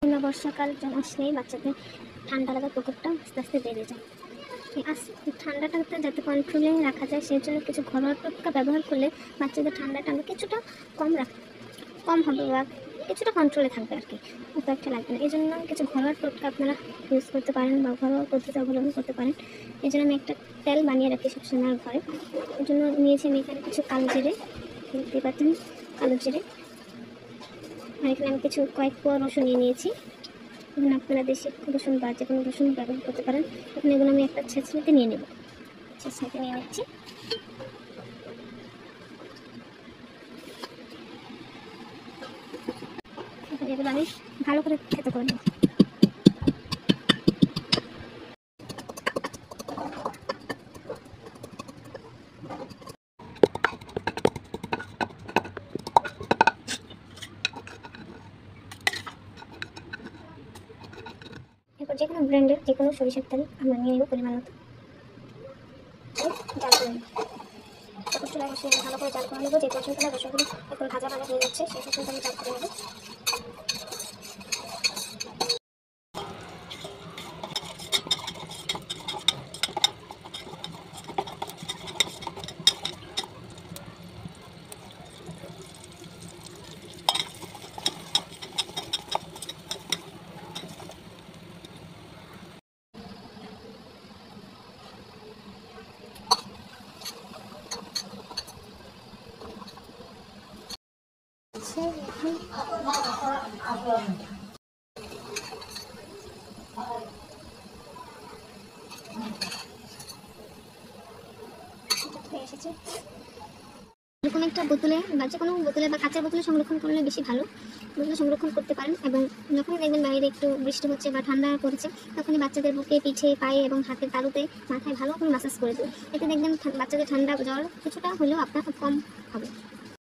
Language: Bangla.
কিংবা বর্ষাকাল আসলেই বাচ্চাদের ঠান্ডা লাগার প্রকোপটা আস্তে আস্তে বেড়ে যায়। ঠান্ডাটাকে যাতে কন্ট্রোলে রাখা যায় সেই জন্য কিছু ঘরোয়া টোটকা ব্যবহার করলে বাচ্চাদের ঠান্ডাটা কিছুটা কম হবে বা কিছুটা কন্ট্রোলে থাকবে আর কি, খুব একটা লাগবে না। এই জন্য কিছু ঘরোয়া টোটকা আপনারা ইউজ করতে পারেন বা ঘরোয়া পদ্ধতি অবলম্বন করতে পারেন। এই জন্য আমি একটা তেল বানিয়ে রাখি সবসময় ঘরে। এই জন্য নিয়েছি আমি এখানে কিছু কালো জিরে, দেখতে পাচ্ছেন কালো জিরে, আর এখানে আমি কয়েক কোয়া রসুন নিয়েছি। এখানে আপনারা দেশি রসুন বা যে কোনো রসুন ব্যবহার করতে পারেন। এখন এগুলো আমি একটা ছেঁচড়িতে নিয়ে নেব, ছেঁচড়িতে নিয়ে নিচ্ছি। এগুলো আমি ভালো করে খেতে করে নেব। এরপর যে কোনো ব্র্যান্ডের যে কোনো সরিষার তেল আমরা নিয়ে নেব পরিমাণ মতো, জাল করে নেব। চুলায় বসিয়ে ভালো করে জাল করে নেব। যে পর্যন্ত রসুনগুলো একদম ভাজা ভাজা হয়ে যাচ্ছে সেই পর্যন্ত আমি জাল করে নেব। এরকম একটা বোতলে বা যে কোনো বোতলে বা কাঁচের বোতলে সংরক্ষণ করলে বেশি ভালো। বোতলে সংরক্ষণ করতে পারেন এবং যখনই দেখবেন বাইরে একটু বৃষ্টি হচ্ছে বা ঠান্ডা পড়েছে তখনই বাচ্চাদের বুকে, পিঠে, পায়ে এবং হাতের তালুতে, মাথায় ভালো করে ম্যাসাজ করে দিন। এতে দেখবেন বাচ্চাদের ঠান্ডা জ্বর কিছুটা হলেও আপনার খুব কম হবে।